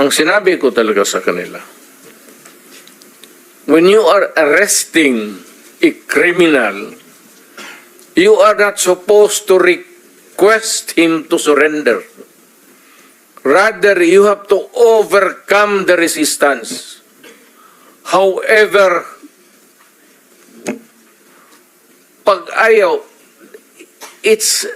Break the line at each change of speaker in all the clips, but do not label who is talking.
ang sinabi ko talaga sa kanila, when you are arresting a criminal, you are not supposed to request him to surrender. Rather, you have to overcome the resistance. However, pag ayaw, it's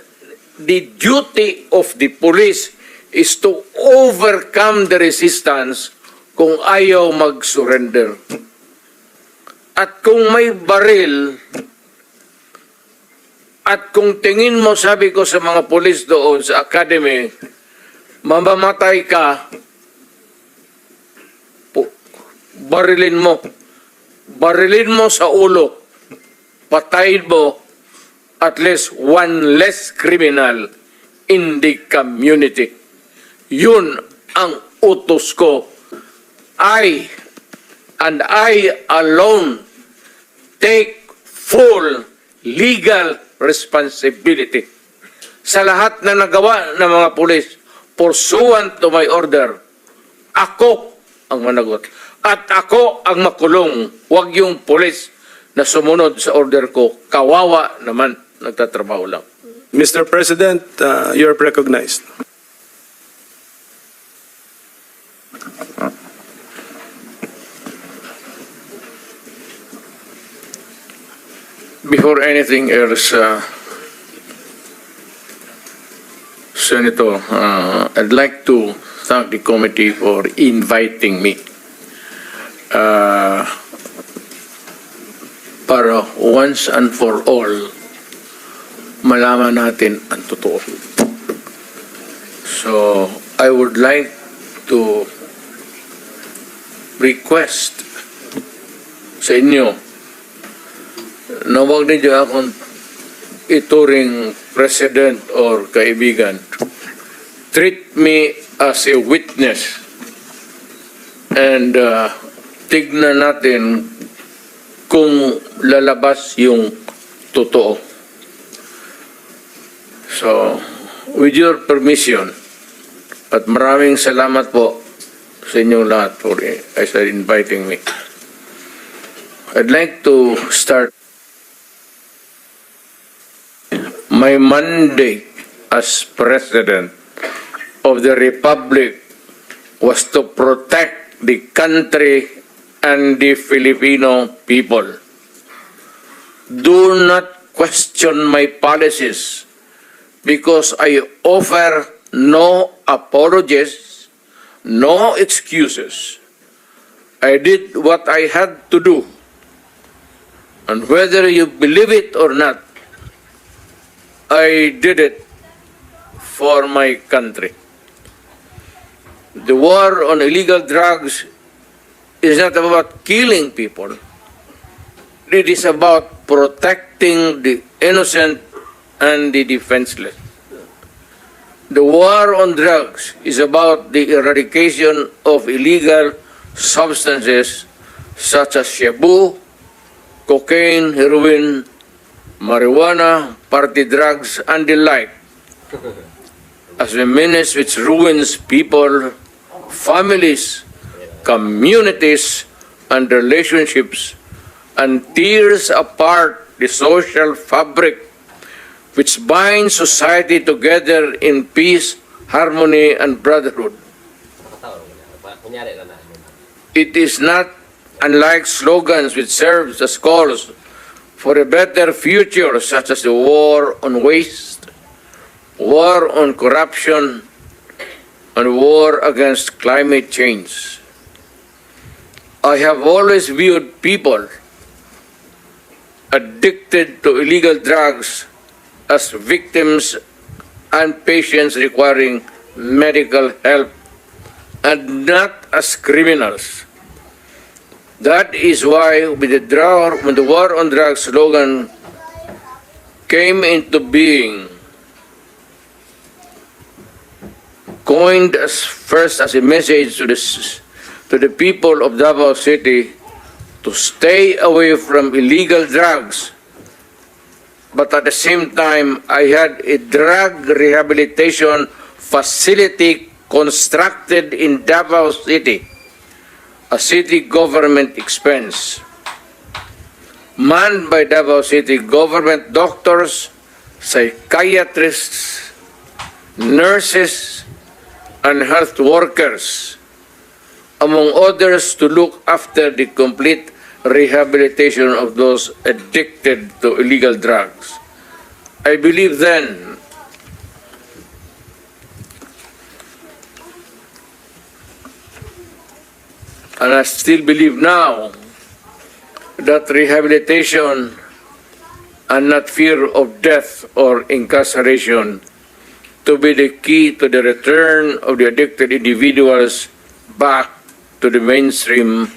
the duty of the police is to overcome the resistance kung ayaw mag-surrender. At kung may baril, at kung tingin mo, sabi ko sa mga pulis doon sa academy, mamamatay ka, barilin mo sa ulo, patayin mo at least one less criminal in the community. Yun ang utos ko. I alone take full legal responsibility sa lahat na nagawa ng mga pulis pursuant to my order. Ako ang managot. At ako ang makulong. Huwag yung pulis na sumunod sa order ko. Kawawa naman, nagtatrabaho lang.
Mr. President, you're recognized.
Before anything else, Senator, I'd like to thank the committee for inviting me para once and for all malaman natin ang totoo. So, I would like to request sa inyo na huwag ninyo akong ituring president or kaibigan. Treat me as a witness and tignan natin kung lalabas yung totoo. So, with your permission, at maraming salamat po sa inyong lahat for inviting me. I'd like to start my mandate as President of the Republic was to protect the country and the Filipino people. Do not question my policies because I offer no apologies, no excuses. I did what I had to do. And whether you believe it or not, I did it for my country. The war on illegal drugs is not about killing people. It is about protecting the innocent and the defenseless. The war on drugs is about the eradication of illegal substances such as shabu, cocaine, heroin, marijuana, party drugs, and the like, as a menace which ruins people, families, communities, and relationships, and tears apart the social fabric which binds society together in peace, harmony, and brotherhood. It is not unlike slogans which serve as calls for a better future, such as the war on waste, war on corruption, and war against climate change. I have always viewed people addicted to illegal drugs as victims and patients requiring medical help and not as criminals. That is why when the war on drugs slogan came into being, coined as first as a message to the people of Davao City to stay away from illegal drugs, but at the same time I had a drug rehabilitation facility constructed in Davao City, a city government expense, manned by Davao City government doctors, psychiatrists, nurses, and health workers, among others, to look after the complete rehabilitation of those addicted to illegal drugs. I believe then and I still believe now that rehabilitation and not fear of death or incarceration to be the key to the return of the addicted individuals back to the mainstream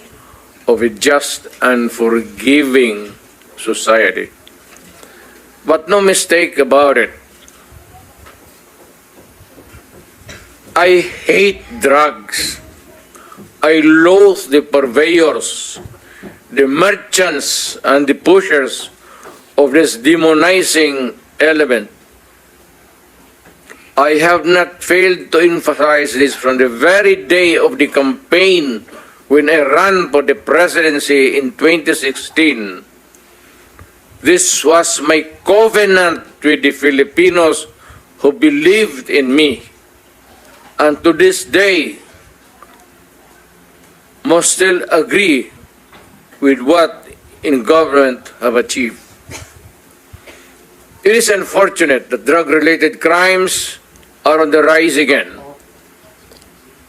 of a just and forgiving society. But no mistake about it, I hate drugs. I loathe the purveyors, the merchants, and the pushers of this demonizing element. I have not failed to emphasize this from the very day of the campaign when I ran for the presidency in 2016. This was my covenant with the Filipinos who believed in me. And to this day, must still agree with what in government have achieved. It is unfortunate that drug-related crimes are on the rise again.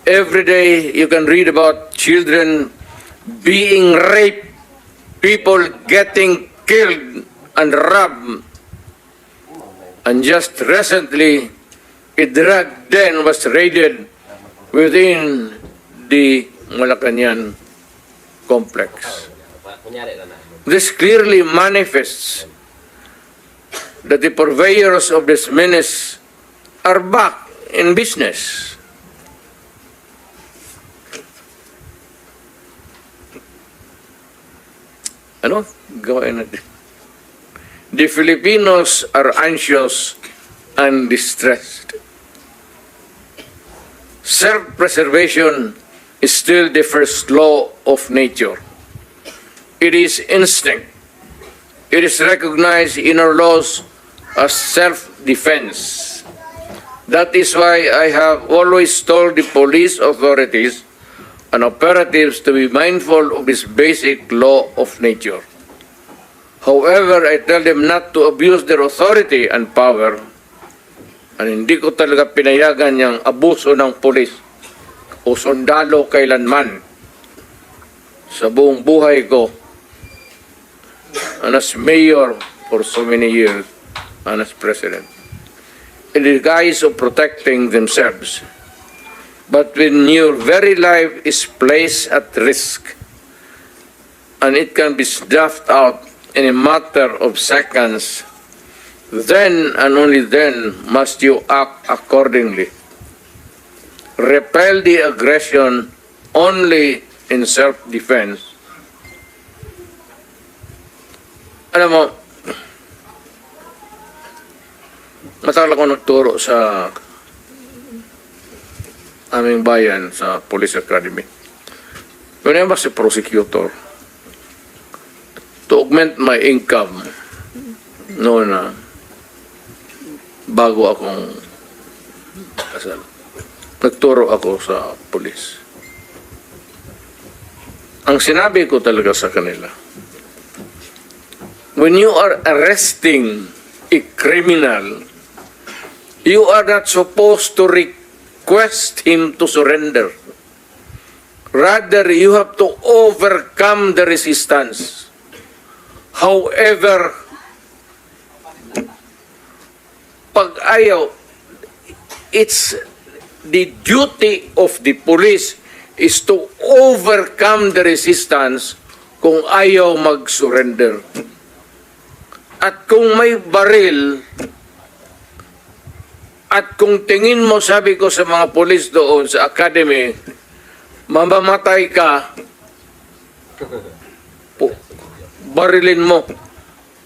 Every day you can read about children being raped, people getting killed and robbed. And just recently, a drug den was raided within the Malacanang complex. This clearly manifests that the purveyors of this menace are back in business. Ano? Gawin natin. The Filipinos are anxious and distressed. Self-preservation is still the first law of nature. It is instinct. It is recognized in our laws as self-defense. That is why I have always told the police authorities and operatives to be mindful of this basic law of nature. However, I tell them not to abuse their authority and power, and hindi ko talaga pinayagan yung abuso ng pulis o sundalo kailanman sa buong buhay ko, and as mayor for so many years and as president, in the guise of protecting themselves. But when your very life is placed at risk and it can be snuffed out in a matter of seconds, then and only then must you act accordingly. Repel the aggression only in self-defense. Alam mo, matagal ako nagturo sa aming bayan sa Police Academy. When I was a prosecutor, to augment my income noon na bago akong kasal, nagturo ako sa police. Ang sinabi ko talaga sa kanila, when you are arresting a criminal, you are not supposed to request him to surrender. Rather, you have to overcome the resistance. However, pag ayaw, it's the duty of the police is to overcome the resistance kung ayaw mag-surrender. At kung may baril, at kung tingin mo, sabi ko sa mga polis doon sa academy, mamamatay ka, barilin mo.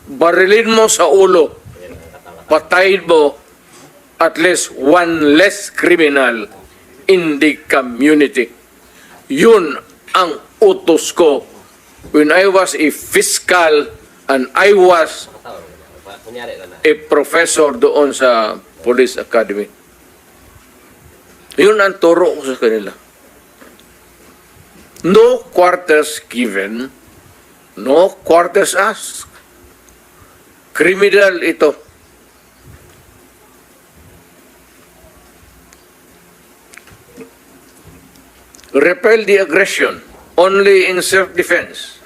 Barilin mo sa ulo. Patayin mo at least one less criminal in the community. Yun ang utos ko when I was a fiscal and I was a professor doon sa Police Academy. Yun ang turo ko sa kanila. No quarters given, no quarters asked. Criminal ito. Repel the aggression, only in self-defense.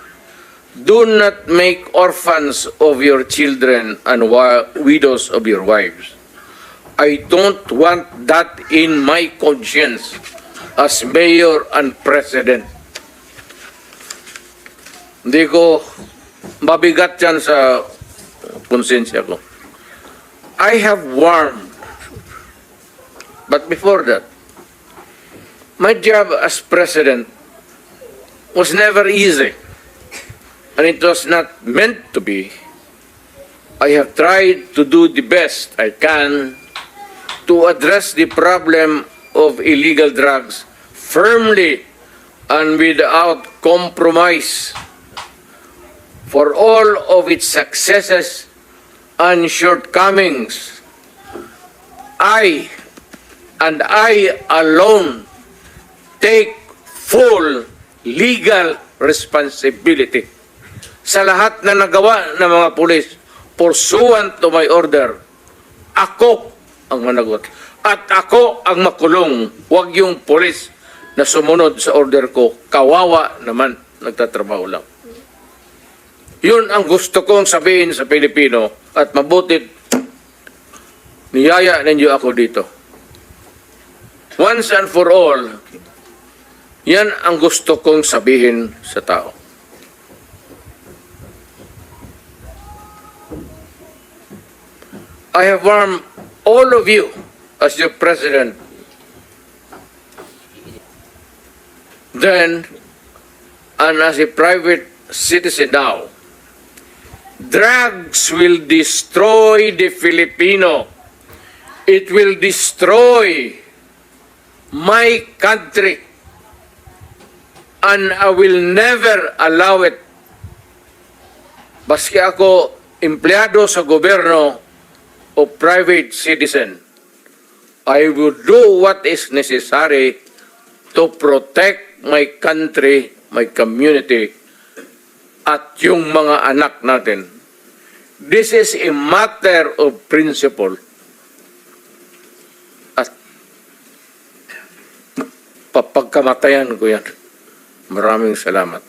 Do not make orphans of your children and widows of your wives. I don't want that in my conscience as mayor and president. Hindi ko mabigat yan sa konsensya ko. I have warned, but before that, my job as president was never easy, and it was not meant to be. I have tried to do the best I can to address the problem of illegal drugs firmly and without compromise. For all of its successes and shortcomings, I alone take full legal responsibility sa lahat na nagawa ng mga pulis pursuant to my order. Ako ang managot at ako ang makulong. Huwag yung pulis na sumunod sa order ko. Kawawa naman, nagtatrabaho lang. Yun ang gusto kong sabihin sa Pilipino at mabutit niyaya ninyo ako dito. Once and for all, yan ang gusto kong sabihin sa tao. I have warned all of you as your president then and as a private citizen now. Drugs will destroy the Filipino. It will destroy my country. And I will never allow it. Baski ako empleyado sa gobyerno o private citizen, I will do what is necessary to protect my country, my community, at yung mga anak natin. This is a matter of principle. At papagkamatayan ko yan. Maraming salamat.